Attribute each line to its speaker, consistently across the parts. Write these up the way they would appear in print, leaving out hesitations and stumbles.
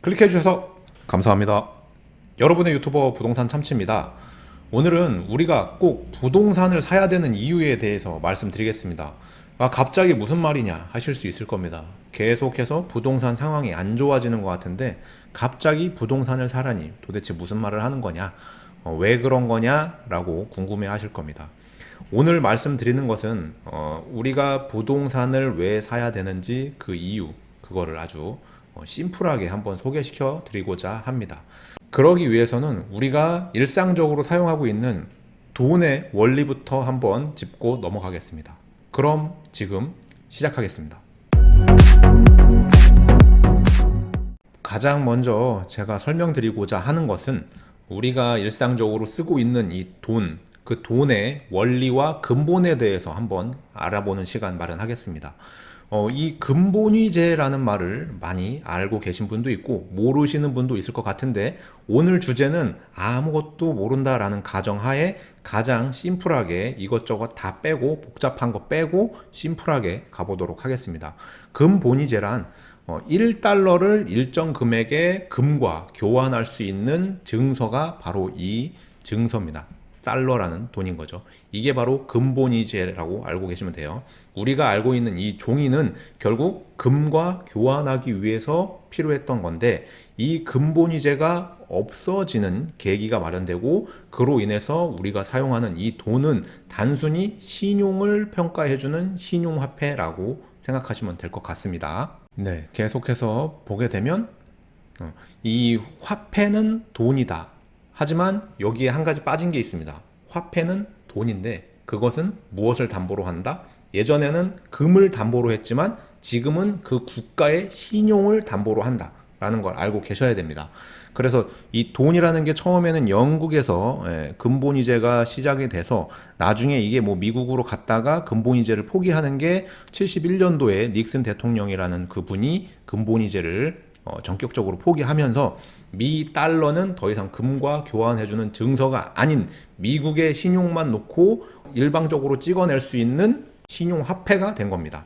Speaker 1: 클릭해주셔서 감사합니다. 여러분의 유튜버 부동산 참치입니다. 오늘은 우리가 꼭 부동산을 사야 되는 이유에 대해서 말씀드리겠습니다. 갑자기 무슨 말이냐 하실 수 있을 겁니다. 계속해서 부동산 상황이 안 좋아지는 것 같은데 갑자기 부동산을 사라니 도대체 무슨 말을 하는 거냐, 왜 그런 거냐 라고 궁금해 하실 겁니다. 오늘 말씀드리는 것은 우리가 부동산을 왜 사야 되는지 그 이유, 그거를 아주 심플하게 한번 소개시켜 드리고자 합니다. 그러기 위해서는 우리가 일상적으로 사용하고 있는 돈의 원리부터 한번 짚고 넘어가겠습니다. 그럼 지금 시작하겠습니다. 가장 먼저 제가 설명드리고자 하는 것은 우리가 일상적으로 쓰고 있는 이 돈, 그 돈의 원리와 근본에 대해서 한번 알아보는 시간 마련하겠습니다. 이 근본위제라는 말을 많이 알고 계신 분도 있고 모르시는 분도 있을 것 같은데, 오늘 주제는 아무것도 모른다라는 가정하에 가장 심플하게 이것저것 다 빼고 복잡한 거 빼고 심플하게 가보도록 하겠습니다. 근본위제란 1달러를 일정 금액의 금과 교환할 수 있는 증서가 바로 이 증서입니다. 달러라는 돈인 거죠. 이게 바로 근본위제라고 알고 계시면 돼요. 우리가 알고 있는 이 종이는 결국 금과 교환하기 위해서 필요했던 건데, 이 근본위제가 없어지는 계기가 마련되고 그로 인해서 우리가 사용하는 이 돈은 단순히 신용을 평가해주는 신용화폐라고 생각하시면 될 것 같습니다. 네, 계속해서 보게 되면 이 화폐는 돈이다. 하지만 여기에 한 가지 빠진 게 있습니다. 화폐는 돈인데 그것은 무엇을 담보로 한다? 예전에는 금을 담보로 했지만 지금은 그 국가의 신용을 담보로 한다 라는 걸 알고 계셔야 됩니다. 그래서 이 돈이라는 게 처음에는 영국에서 근본위제가 시작이 돼서 나중에 이게 뭐 미국으로 갔다가 근본위제를 포기하는 게 71년도에 닉슨 대통령이라는 그분이 근본위제를 전격적으로 포기하면서 미 달러는 더 이상 금과 교환해주는 증서가 아닌 미국의 신용만 놓고 일방적으로 찍어낼 수 있는 신용화폐가 된 겁니다.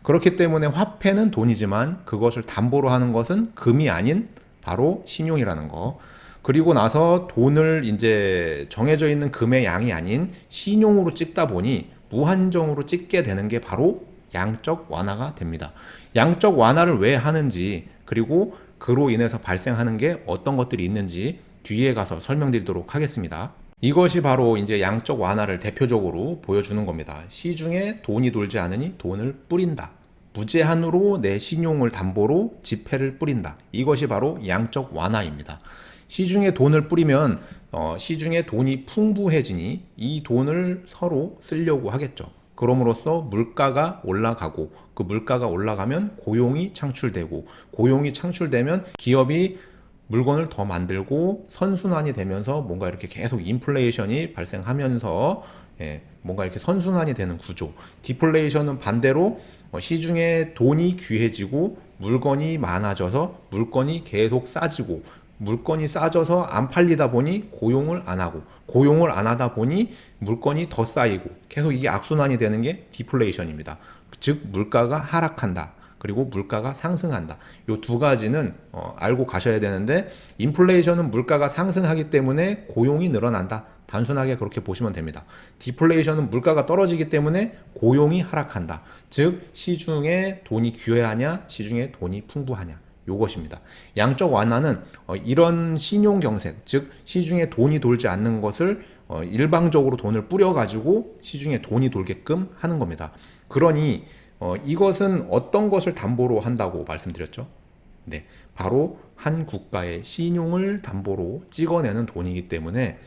Speaker 1: 그렇기 때문에 화폐는 돈이지만 그것을 담보로 하는 것은 금이 아닌 바로 신용이라는 거. 그리고 나서 돈을 이제 정해져 있는 금의 양이 아닌 신용으로 찍다 보니 무한정으로 찍게 되는 게 바로 양적 완화가 됩니다. 양적 완화를 왜 하는지, 그리고 그로 인해서 발생하는 게 어떤 것들이 있는지 뒤에 가서 설명드리도록 하겠습니다. 이것이 바로 이제 양적 완화를 대표적으로 보여주는 겁니다. 시중에 돈이 돌지 않으니 돈을 뿌린다. 무제한으로 내 신용을 담보로 지폐를 뿌린다. 이것이 바로 양적 완화입니다. 시중에 돈을 뿌리면 시중에 돈이 풍부해지니 이 돈을 서로 쓰려고 하겠죠. 그럼으로써 물가가 올라가고, 그 물가가 올라가면 고용이 창출되고, 고용이 창출되면 기업이 물건을 더 만들고 선순환이 되면서 뭔가 이렇게 계속 인플레이션이 발생하면서 뭔가 이렇게 선순환이 되는 구조. 디플레이션은 반대로 시중에 돈이 귀해지고 물건이 많아져서 물건이 계속 싸지고, 물건이 싸져서 안 팔리다 보니 고용을 안 하고, 고용을 안 하다 보니 물건이 더 쌓이고, 계속 이게 악순환이 되는 게 디플레이션입니다. 즉 물가가 하락한다, 그리고 물가가 상승한다. 이 두 가지는 알고 가셔야 되는데, 인플레이션은 물가가 상승하기 때문에 고용이 늘어난다. 단순하게 그렇게 보시면 됩니다. 디플레이션은 물가가 떨어지기 때문에 고용이 하락한다. 즉 시중에 돈이 귀하냐, 시중에 돈이 풍부하냐. 요것입니다. 양적 완화는 이런 신용 경색, 즉 시중에 돈이 돌지 않는 것을 일방적으로 돈을 뿌려가지고 시중에 돈이 돌게끔 하는 겁니다. 그러니 이것은 어떤 것을 담보로 한다고 말씀드렸죠? 네, 바로 한 국가의 신용을 담보로 찍어내는 돈이기 때문에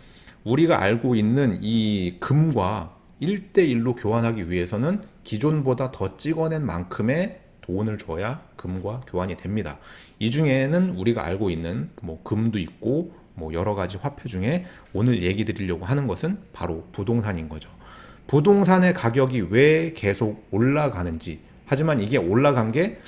Speaker 1: 우리가 알고 있는 이 금과 1대1로 교환하기 위해서는 기존보다 더 찍어낸 만큼의 돈을 줘야 금과 교환이 됩니다. 이 중에는 우리가 알고 있는 금도 있고 여러 가지 화폐 중에 오늘 얘기 드리려고 하는 것은 바로 부동산인 거죠. 부동산의 가격이 왜 계속 올라가는지, 하지만 이게 올라간 게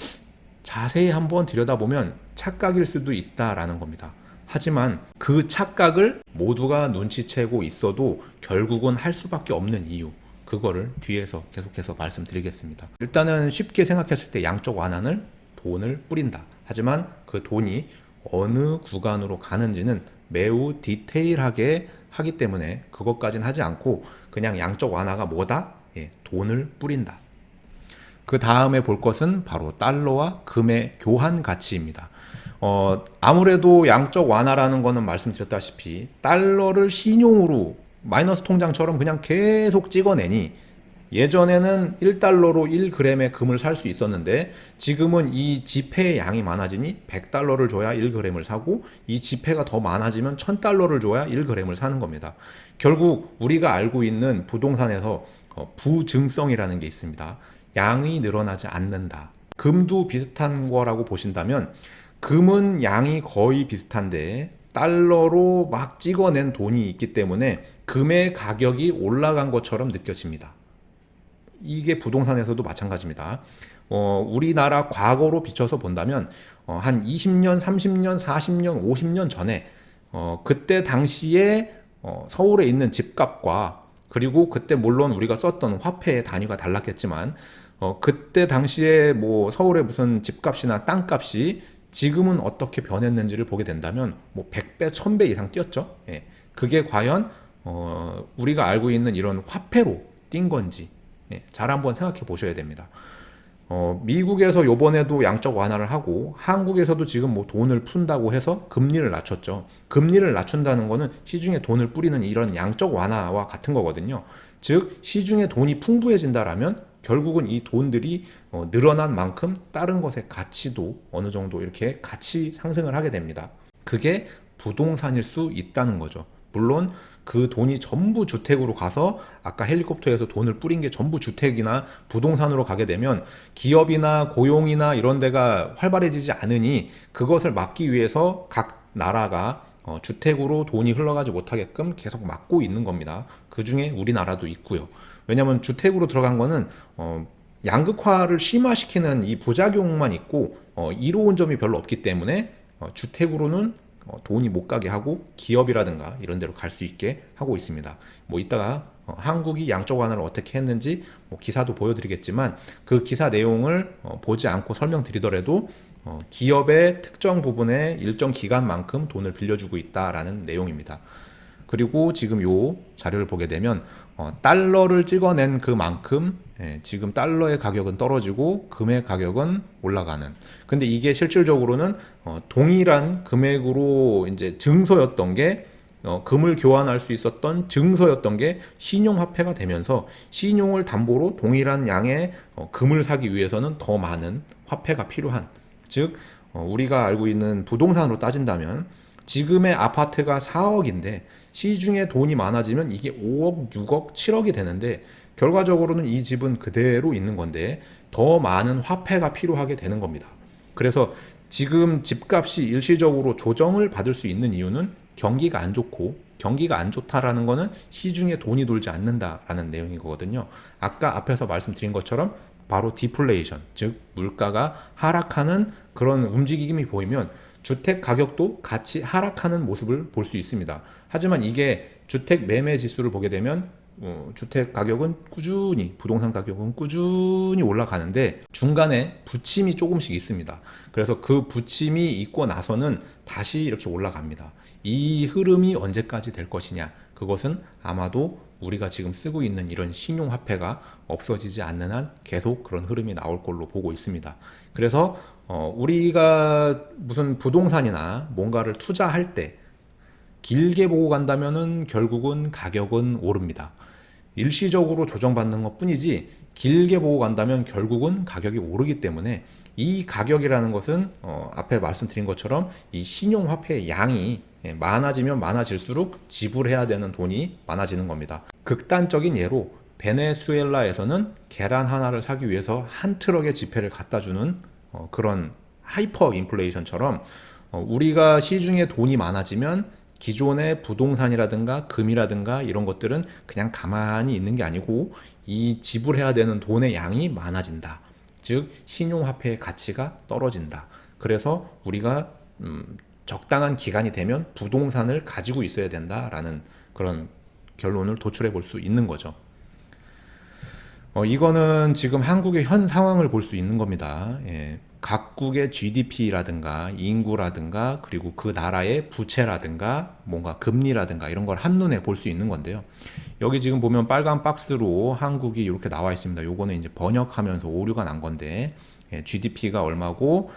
Speaker 1: 자세히 한번 들여다보면 착각일 수도 있다라는 겁니다. 하지만 그 착각을 모두가 눈치채고 있어도 결국은 할 수밖에 없는 이유, 그거를 뒤에서 계속해서 말씀드리겠습니다. 일단은 쉽게 생각했을 때 양적 완환을 돈을 뿌린다. 하지만 그 돈이 어느 구간으로 가는지는 매우 디테일하게 하기 때문에 그것까지는 하지 않고 그냥 양적 완화가 뭐다? 예, 돈을 뿌린다. 그 다음에 볼 것은 바로 달러와 금의 교환 가치입니다. 아무래도 양적 완화라는 거는 말씀드렸다시피 달러를 신용으로 마이너스 통장처럼 그냥 계속 찍어내니 예전에는 1달러로 1g의 금을 살 수 있었는데 지금은 이 지폐의 양이 많아지니 100달러를 줘야 1g을 사고 이 지폐가 더 많아지면 1000달러를 줘야 1g을 사는 겁니다. 결국 우리가 알고 있는 부동산에서 부증성이라는 게 있습니다. 양이 늘어나지 않는다. 금도 비슷한 거라고 보신다면 금은 양이 거의 비슷한데 달러로 막 찍어낸 돈이 있기 때문에 금의 가격이 올라간 것처럼 느껴집니다. 이게 부동산에서도 마찬가지입니다. 우리나라 과거로 비춰서 본다면 한 20년, 30년, 40년, 50년 전에 그때 당시에 서울에 있는 집값과 그리고 그때 물론 우리가 썼던 화폐의 단위가 달랐겠지만 그때 당시에 뭐 서울의 무슨 집값이나 땅값이 지금은 어떻게 변했는지를 보게 된다면 뭐 100배, 1000배 이상 뛰었죠. 예. 그게 과연 우리가 알고 있는 이런 화폐로 뛴 건지 잘 한번 생각해 보셔야 됩니다. 미국에서 요번에도 양적 완화를 하고 한국에서도 지금 뭐 돈을 푼다고 해서 금리를 낮췄죠. 금리를 낮춘다는 거는 시중에 돈을 뿌리는 이런 양적 완화와 같은 거거든요. 즉 시중에 돈이 풍부해진다라면 결국은 이 돈들이 늘어난 만큼 다른 것의 가치도 어느 정도 이렇게 같이 상승을 하게 됩니다. 그게 부동산일 수 있다는 거죠. 물론 그 돈이 전부 주택으로 가서 아까 헬리콥터에서 돈을 뿌린 게 전부 주택이나 부동산으로 가게 되면 기업이나 고용이나 이런 데가 활발해지지 않으니 그것을 막기 위해서 각 나라가 주택으로 돈이 흘러가지 못하게끔 계속 막고 있는 겁니다. 그 중에 우리나라도 있고요. 왜냐하면 주택으로 들어간 거는 양극화를 심화시키는 이 부작용만 있고 이로운 점이 별로 없기 때문에 주택으로는 돈이 못 가게 하고 기업이라든가 이런 데로 갈 수 있게 하고 있습니다. 뭐 이따가 한국이 양적 완화를 어떻게 했는지 뭐 기사도 보여드리겠지만 그 기사 내용을 보지 않고 설명드리더라도 기업의 특정 부분에 일정 기간만큼 돈을 빌려주고 있다라는 내용입니다. 그리고 지금 요 자료를 보게 되면 달러를 찍어낸 그만큼 지금 달러의 가격은 떨어지고 금의 가격은 올라가는. 근데 이게 실질적으로는 동일한 금액으로 이제 증서였던 게 금을 교환할 수 있었던 증서였던 게 신용화폐가 되면서 신용을 담보로 동일한 양의 금을 사기 위해서는 더 많은 화폐가 필요한. 즉 우리가 알고 있는 부동산으로 따진다면 지금의 아파트가 4억인데 시중에 돈이 많아지면 이게 5억, 6억, 7억이 되는데 결과적으로는 이 집은 그대로 있는 건데 더 많은 화폐가 필요하게 되는 겁니다. 그래서 지금 집값이 일시적으로 조정을 받을 수 있는 이유는 경기가 안 좋고 경기가 안 좋다라는 거는 시중에 돈이 돌지 않는다라는 내용인 거거든요. 아까 앞에서 말씀드린 것처럼 바로 디플레이션, 즉 물가가 하락하는 그런 움직임이 보이면 주택 가격도 같이 하락하는 모습을 볼 수 있습니다. 하지만 이게 주택 매매 지수를 보게 되면 주택 가격은 꾸준히 부동산 가격은 꾸준히 올라가는데 중간에 부침이 조금씩 있습니다. 그래서 그 부침이 있고 나서는 다시 이렇게 올라갑니다. 이 흐름이 언제까지 될 것이냐? 그것은 아마도 우리가 지금 쓰고 있는 이런 신용화폐가 없어지지 않는 한 계속 그런 흐름이 나올 걸로 보고 있습니다. 그래서 우리가 무슨 부동산이나 뭔가를 투자할 때 길게 보고 간다면은 결국은 가격은 오릅니다. 일시적으로 조정받는 것 뿐이지 길게 보고 간다면 결국은 가격이 오르기 때문에 이 가격이라는 것은 앞에 말씀드린 것처럼 이 신용화폐의 양이 많아지면 많아질수록 지불해야 되는 돈이 많아지는 겁니다. 극단적인 예로 베네수엘라에서는 계란 하나를 사기 위해서 한 트럭의 지폐를 갖다 주는 그런 하이퍼 인플레이션처럼 우리가 시중에 돈이 많아지면 기존의 부동산이라든가 금이라든가 이런 것들은 그냥 가만히 있는 게 아니고 이 지불해야 되는 돈의 양이 많아진다. 즉 신용화폐의 가치가 떨어진다. 그래서 우리가 적당한 기간이 되면 부동산을 가지고 있어야 된다라는 그런 결론을 도출해 볼 수 있는 거죠. 이거는 지금 한국의 현 상황을 볼 수 있는 겁니다. 예, 각국의 GDP라든가 인구라든가 그리고 그 나라의 부채라든가 뭔가 금리라든가 이런 걸 한눈에 볼 수 있는 건데요. 여기 지금 보면 빨간 박스로 한국이 이렇게 나와 있습니다. 요거는 이제 번역하면서 오류가 난 건데, 예, GDP가 얼마고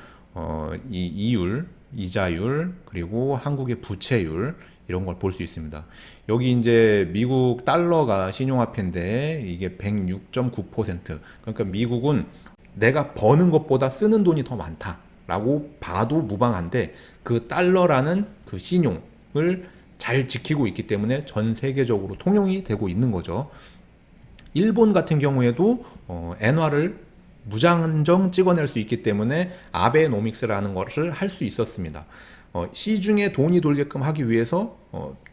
Speaker 1: 이 이율, 이자율, 그리고 한국의 부채율 이런 걸 볼 수 있습니다. 여기 이제 미국 달러가 신용화폐인데 이게 106.9%. 그러니까 미국은 내가 버는 것보다 쓰는 돈이 더 많다라고 봐도 무방한데, 그 달러라는 그 신용을 잘 지키고 있기 때문에 전 세계적으로 통용이 되고 있는 거죠. 일본 같은 경우에도 엔화를 무장정 찍어낼 수 있기 때문에 아베노믹스라는 것을 할 수 있었습니다. 시중에 돈이 돌게끔 하기 위해서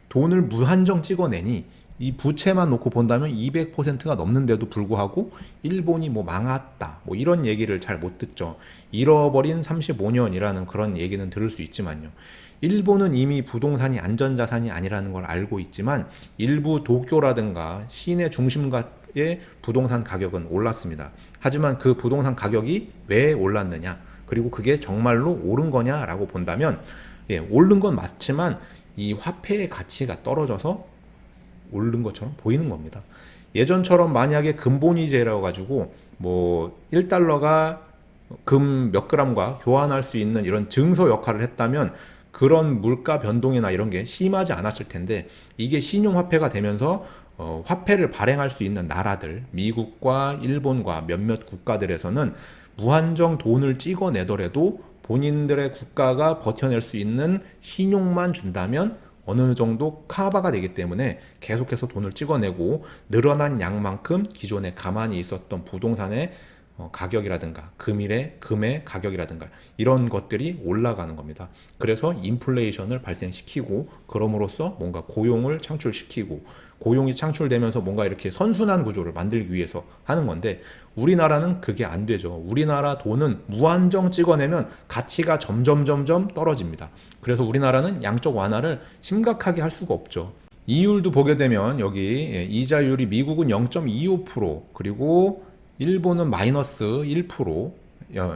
Speaker 1: 돈을 무한정 찍어내니 이 부채만 놓고 본다면 200%가 넘는데도 불구하고 일본이 뭐 망했다 뭐 이런 얘기를 잘 못 듣죠. 잃어버린 35년이라는 그런 얘기는 들을 수 있지만요. 일본은 이미 부동산이 안전자산이 아니라는 걸 알고 있지만 일부 도쿄라든가 시내 중심가의 부동산 가격은 올랐습니다. 하지만 그 부동산 가격이 왜 올랐느냐, 그리고 그게 정말로 오른 거냐라고 본다면, 예, 오른 건 맞지만 이 화폐의 가치가 떨어져서 오른 것처럼 보이는 겁니다. 예전처럼 만약에 근본이제라고 가지고 뭐 1달러가 금 몇 그램과 교환할 수 있는 이런 증서 역할을 했다면 그런 물가 변동이나 이런 게 심하지 않았을 텐데, 이게 신용화폐가 되면서 화폐를 발행할 수 있는 나라들, 미국과 일본과 몇몇 국가들에서는 무한정 돈을 찍어내더라도 본인들의 국가가 버텨낼 수 있는 신용만 준다면 어느 정도 커버가 되기 때문에 계속해서 돈을 찍어내고 늘어난 양만큼 기존에 가만히 있었던 부동산의 가격이라든가 금의 가격이라든가 이런 것들이 올라가는 겁니다. 그래서 인플레이션을 발생시키고, 그럼으로써 뭔가 고용을 창출시키고, 고용이 창출되면서 뭔가 이렇게 선순환 구조를 만들기 위해서 하는 건데, 우리나라는 그게 안 되죠. 우리나라 돈은 무한정 찍어내면 가치가 점점 떨어집니다. 그래서 우리나라는 양적 완화를 심각하게 할 수가 없죠. 이율도 보게 되면 여기, 예, 이자율이 미국은 0.25%, 그리고 일본은 마이너스 1%,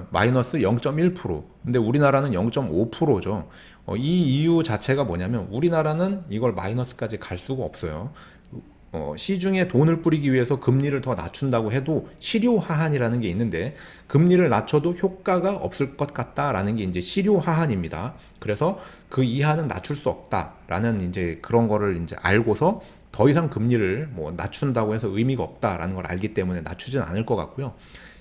Speaker 1: 마이너스 0.1%. 근데 우리나라는 0.5%죠. 이 이유 자체가 뭐냐면 우리나라는 이걸 마이너스까지 갈 수가 없어요. 시중에 돈을 뿌리기 위해서 금리를 더 낮춘다고 해도 실효 하한이라는 게 있는데, 금리를 낮춰도 효과가 없을 것 같다라는 게 이제 실효 하한입니다. 그래서 그 이하는 낮출 수 없다라는 이제 그런 거를 이제 알고서 더 이상 금리를 뭐 낮춘다고 해서 의미가 없다라는 걸 알기 때문에 낮추진 않을 것 같고요.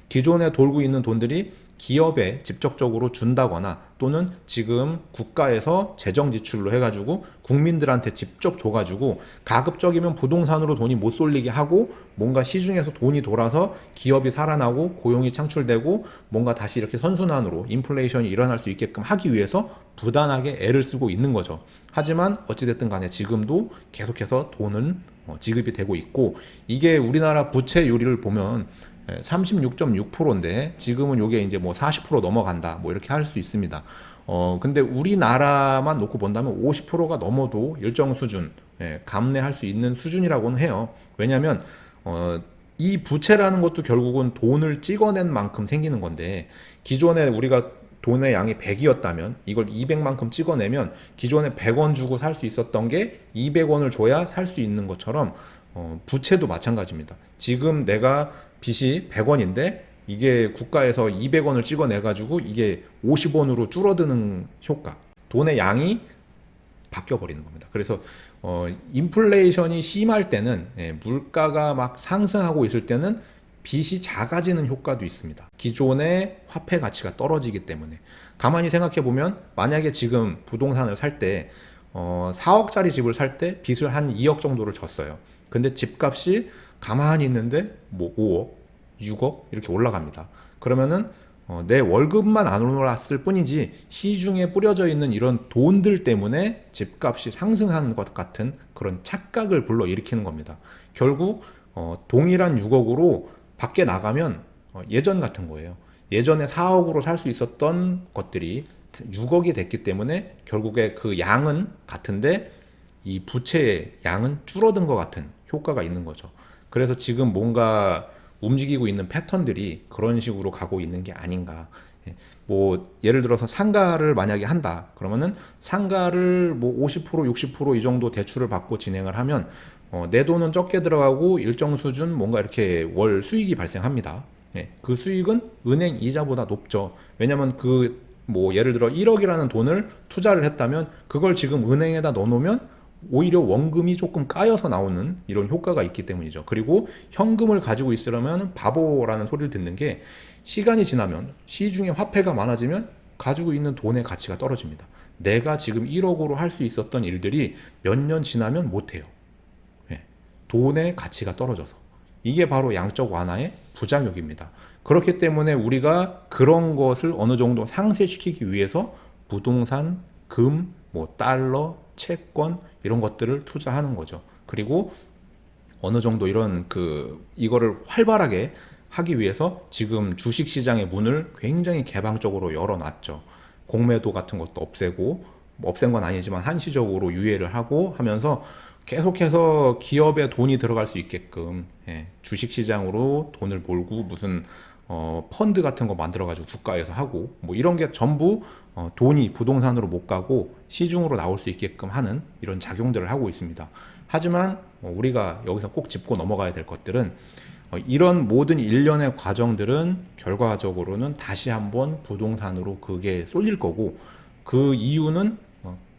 Speaker 1: 기존에 돌고 있는 돈들이 기업에 직접적으로 준다거나 또는 지금 국가에서 재정 지출로 해가지고 국민들한테 직접 줘가지고 가급적이면 부동산으로 돈이 못 쏠리게 하고, 뭔가 시중에서 돈이 돌아서 기업이 살아나고 고용이 창출되고 뭔가 다시 이렇게 선순환으로 인플레이션이 일어날 수 있게끔 하기 위해서 부단하게 애를 쓰고 있는 거죠. 하지만 어찌됐든 간에 지금도 계속해서 돈은 지급이 되고 있고, 이게 우리나라 부채율을 보면 36.6%인데 지금은 요게 이제 뭐 40% 넘어간다 뭐 이렇게 할 수 있습니다. 근데 우리나라만 놓고 본다면 50%가 넘어도 일정 수준, 예, 감내할 수 있는 수준이라고는 해요. 왜냐하면 이 부채라는 것도 결국은 돈을 찍어낸 만큼 생기는 건데, 기존에 우리가 돈의 양이 100이었다면 이걸 200만큼 찍어내면 기존에 100원 주고 살 수 있었던 게 200원을 줘야 살 수 있는 것처럼 부채도 마찬가지입니다. 지금 내가 빚이 100원인데 이게 국가에서 200원을 찍어내가지고 이게 50원으로 줄어드는 효과, 돈의 양이 바뀌어버리는 겁니다. 그래서 인플레이션이 심할 때는, 예, 물가가 막 상승하고 있을 때는 빚이 작아지는 효과도 있습니다. 기존의 화폐 가치가 떨어지기 때문에. 가만히 생각해 보면 만약에 지금 부동산을 살 때 4억짜리 집을 살 때 빚을 한 2억 정도를 졌어요. 근데 집값이 가만히 있는데 뭐 5억, 6억 이렇게 올라갑니다. 그러면은 내 월급만 안 올랐을 뿐이지 시중에 뿌려져 있는 이런 돈들 때문에 집값이 상승한 것 같은 그런 착각을 불러일으키는 겁니다. 결국 동일한 6억으로 밖에 나가면 예전 같은 거예요. 예전에 4억으로 살 수 있었던 것들이 6억이 됐기 때문에 결국에 그 양은 같은데 이 부채의 양은 줄어든 것 같은 효과가 있는 거죠. 그래서 지금 뭔가 움직이고 있는 패턴들이 그런 식으로 가고 있는 게 아닌가. 예, 뭐 예를 들어서 상가를 만약에 한다 그러면은 상가를 뭐 50% 60%이 정도 대출을 받고 진행을 하면 내 돈은 적게 들어가고 일정 수준 뭔가 이렇게 월 수익이 발생합니다. 예, 그 수익은 은행 이자보다 높죠. 왜냐면 그 뭐 예를 들어 1억이라는 돈을 투자를 했다면 그걸 지금 은행에다 넣어놓으면 오히려 원금이 조금 까여서 나오는 이런 효과가 있기 때문이죠. 그리고 현금을 가지고 있으려면 바보라는 소리를 듣는 게 시간이 지나면 시중에 화폐가 많아지면 가지고 있는 돈의 가치가 떨어집니다. 내가 지금 1억으로 할 수 있었던 일들이 몇 년 지나면 못해요. 예, 돈의 가치가 떨어져서. 이게 바로 양적 완화의 부작용입니다. 그렇기 때문에 우리가 그런 것을 어느 정도 상쇄시키기 위해서 부동산, 금, 뭐 달러, 채권 이런 것들을 투자하는 거죠. 그리고 어느 정도 이런 이거를 활발하게 하기 위해서 지금 주식 시장의 문을 굉장히 개방적으로 열어놨죠. 공매도 같은 것도 없애고 뭐 없앤 건 아니지만 한시적으로 유예를 하고 하면서 계속해서 기업에 돈이 들어갈 수 있게끔 주식 시장으로 돈을 몰고 무슨 펀드 같은 거 만들어가지고 국가에서 하고 뭐 이런 게 전부 돈이 부동산으로 못 가고 시중으로 나올 수 있게끔 하는 이런 작용들을 하고 있습니다. 하지만 우리가 여기서 꼭 짚고 넘어가야 될 것들은 이런 모든 일련의 과정들은 결과적으로는 다시 한번 부동산으로 그게 쏠릴 거고 그 이유는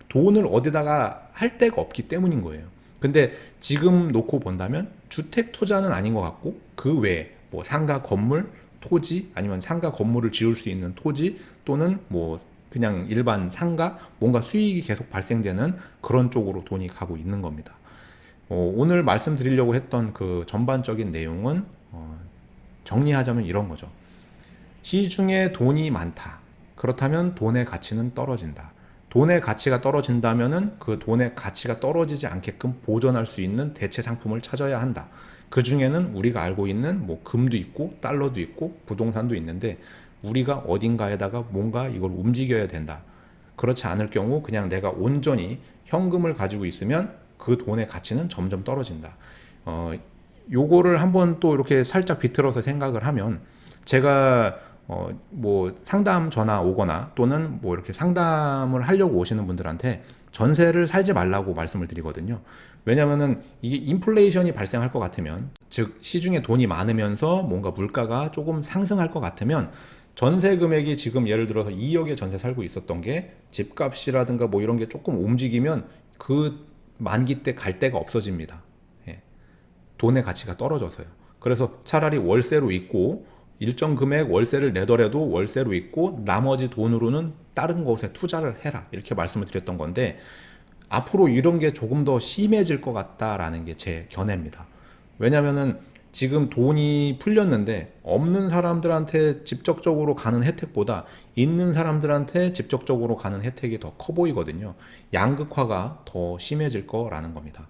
Speaker 1: 돈을 어디다가 할 데가 없기 때문인 거예요. 근데 지금 놓고 본다면 주택 투자는 아닌 것 같고 그 외에 뭐 상가 건물, 토지 아니면 상가 건물을 지을 수 있는 토지 또는 뭐 그냥 일반 상가 뭔가 수익이 계속 발생되는 그런 쪽으로 돈이 가고 있는 겁니다. 오늘 말씀드리려고 했던 그 전반적인 내용은 정리하자면 이런 거죠. 시중에 돈이 많다. 그렇다면 돈의 가치는 떨어진다. 돈의 가치가 떨어진다면은 그 돈의 가치가 떨어지지 않게끔 보존할 수 있는 대체 상품을 찾아야 한다. 그 중에는 우리가 알고 있는 뭐 금도 있고 달러도 있고 부동산도 있는데 우리가 어딘가에다가 뭔가 이걸 움직여야 된다. 그렇지 않을 경우 그냥 내가 온전히 현금을 가지고 있으면 그 돈의 가치는 점점 떨어진다. 요거를 한번 또 이렇게 살짝 비틀어서 생각을 하면 제가 뭐 상담 전화 오거나 또는 뭐 이렇게 상담을 하려고 오시는 분들한테 전세를 살지 말라고 말씀을 드리거든요. 왜냐면은 이게 인플레이션이 발생할 것 같으면 즉 시중에 돈이 많으면서 뭔가 물가가 조금 상승할 것 같으면 전세 금액이 지금 예를 들어서 2억에 전세 살고 있었던 게 집값이라든가 뭐 이런 게 조금 움직이면 그 만기 때 갈 데가 없어집니다. 예. 돈의 가치가 떨어져서요. 그래서 차라리 월세로 있고 일정 금액 월세를 내더라도 월세로 있고 나머지 돈으로는 다른 곳에 투자를 해라 이렇게 말씀을 드렸던 건데 앞으로 이런 게 조금 더 심해질 것 같다라는 게 제 견해입니다. 왜냐면은 지금 돈이 풀렸는데 없는 사람들한테 직접적으로 가는 혜택보다 있는 사람들한테 직접적으로 가는 혜택이 더 커 보이거든요. 양극화가 더 심해질 거라는 겁니다.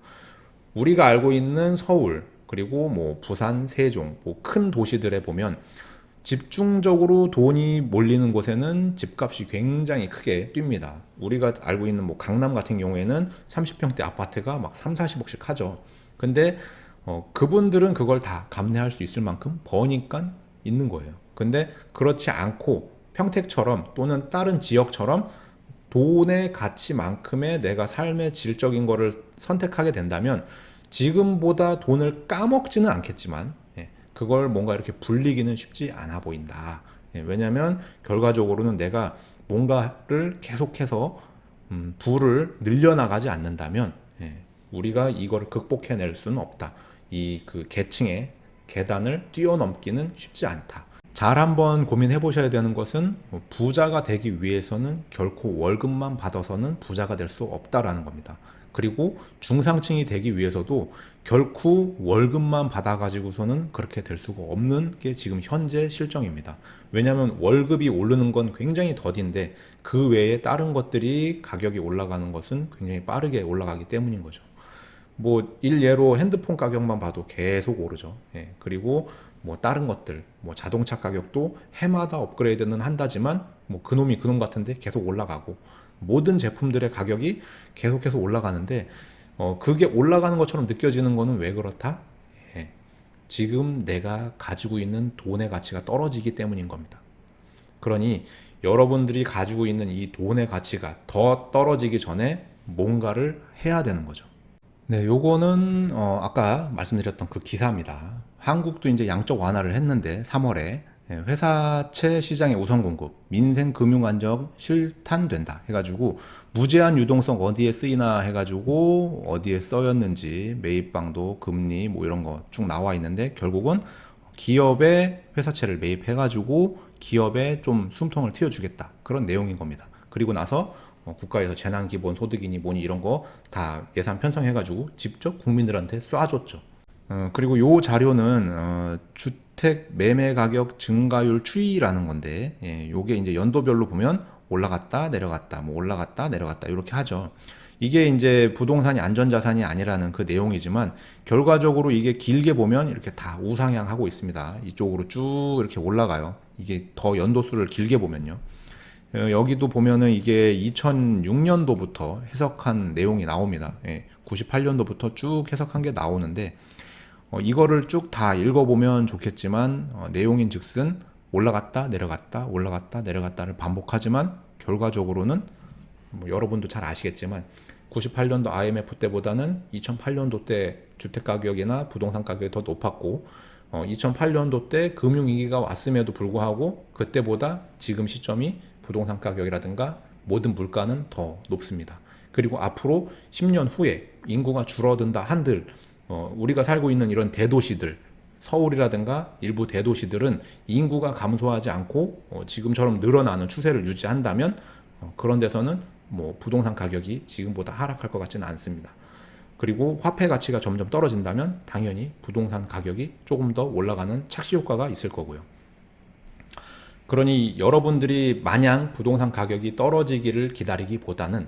Speaker 1: 우리가 알고 있는 서울 그리고 뭐 부산, 세종, 뭐 큰 도시들에 보면 집중적으로 돈이 몰리는 곳에는 집값이 굉장히 크게 뜁니다. 우리가 알고 있는 뭐 강남 같은 경우에는 30평대 아파트가 막 3, 40억씩 하죠. 근데 그분들은 그걸 다 감내할 수 있을 만큼 버니까 있는 거예요. 근데 그렇지 않고 평택처럼 또는 다른 지역처럼 돈의 가치만큼의 내가 삶의 질적인 거를 선택하게 된다면 지금보다 돈을 까먹지는 않겠지만 그걸 뭔가 이렇게 불리기는 쉽지 않아 보인다. 왜냐하면 결과적으로는 내가 뭔가를 계속해서 부를 늘려나가지 않는다면 우리가 이걸 극복해낼 수는 없다. 이 계층의 계단을 뛰어넘기는 쉽지 않다. 잘 한번 고민해 보셔야 되는 것은 부자가 되기 위해서는 결코 월급만 받아서는 부자가 될 수 없다라는 겁니다. 그리고 중상층이 되기 위해서도 결코 월급만 받아가지고서는 그렇게 될 수가 없는 게 지금 현재 실정입니다. 왜냐하면 월급이 오르는 건 굉장히 더딘데 그 외에 다른 것들이 가격이 올라가는 것은 굉장히 빠르게 올라가기 때문인 거죠. 뭐 일예로 핸드폰 가격만 봐도 계속 오르죠. 그리고 뭐 다른 것들, 뭐 자동차 가격도 해마다 업그레이드는 한다지만 뭐 그놈이 그놈 같은데 계속 올라가고 모든 제품들의 가격이 계속해서 올라가는데 그게 올라가는 것처럼 느껴지는 거는 왜 그렇다? 지금 내가 가지고 있는 돈의 가치가 떨어지기 때문인 겁니다. 그러니 여러분들이 가지고 있는 이 돈의 가치가 더 떨어지기 전에 뭔가를 해야 되는 거죠. 네, 요거는 아까 말씀드렸던 그 기사입니다. 한국도 이제 양적 완화를 했는데 3월에 회사채 시장의 우선 공급, 민생 금융 안정 실탄된다 해가지고 무제한 유동성 어디에 쓰이나 해가지고 어디에 써였는지 매입방도 금리 뭐 이런 거 쭉 나와 있는데 결국은 기업의 회사채를 매입해가지고 기업에 좀 숨통을 틔워주겠다 그런 내용인 겁니다. 그리고 나서 국가에서 재난기본소득이니 뭐니 이런 거 다 예산 편성해가지고 직접 국민들한테 쏴줬죠. 그리고 요 자료는 주택 매매 가격 증가율 추이라는 건데, 요게 이제 연도별로 보면 올라갔다 내려갔다, 뭐 올라갔다 내려갔다 이렇게 하죠. 이게 이제 부동산이 안전자산이 아니라는 그 내용이지만 결과적으로 이게 길게 보면 이렇게 다 우상향하고 있습니다. 이쪽으로 쭉 이렇게 올라가요. 이게 더 연도수를 길게 보면요. 여기도 보면은 이게 2006년도부터 해석한 내용이 나옵니다. 98년도부터 쭉 해석한 게 나오는데 이거를 쭉 다 읽어보면 좋겠지만 내용인 즉슨 올라갔다 내려갔다 올라갔다 내려갔다를 반복하지만 결과적으로는 뭐 여러분도 잘 아시겠지만 98년도 IMF 때보다는 2008년도 때 주택가격이나 부동산 가격이 더 높았고 2008년도 때 금융위기가 왔음에도 불구하고 그때보다 지금 시점이 부동산 가격이라든가 모든 물가는 더 높습니다. 그리고 앞으로 10년 후에 인구가 줄어든다 한들 우리가 살고 있는 이런 대도시들 서울이라든가 일부 대도시들은 인구가 감소하지 않고 지금처럼 늘어나는 추세를 유지한다면 그런 데서는 뭐 부동산 가격이 지금보다 하락할 것 같지는 않습니다. 그리고 화폐 가치가 점점 떨어진다면 당연히 부동산 가격이 조금 더 올라가는 착시 효과가 있을 거고요. 그러니 여러분들이 마냥 부동산 가격이 떨어지기를 기다리기보다는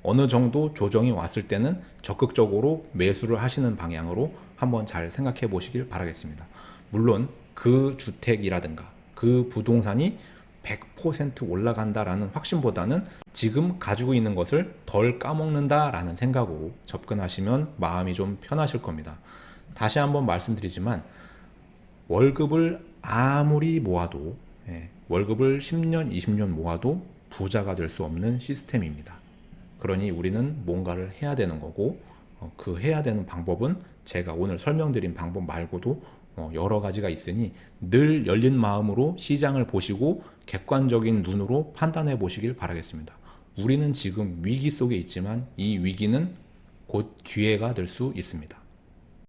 Speaker 1: 어느 정도 조정이 왔을 때는 적극적으로 매수를 하시는 방향으로 한번 잘 생각해 보시길 바라겠습니다. 물론 그 주택이라든가 그 부동산이 100% 올라간다라는 확신보다는 지금 가지고 있는 것을 덜 까먹는다라는 생각으로 접근하시면 마음이 좀 편하실 겁니다. 다시 한번 말씀드리지만 월급을 아무리 모아도 월급을 10년, 20년 모아도 부자가 될 수 없는 시스템입니다. 그러니 우리는 뭔가를 해야 되는 거고 그 해야 되는 방법은 제가 오늘 설명드린 방법 말고도 여러 가지가 있으니 늘 열린 마음으로 시장을 보시고 객관적인 눈으로 판단해 보시길 바라겠습니다. 우리는 지금 위기 속에 있지만 이 위기는 곧 기회가 될 수 있습니다.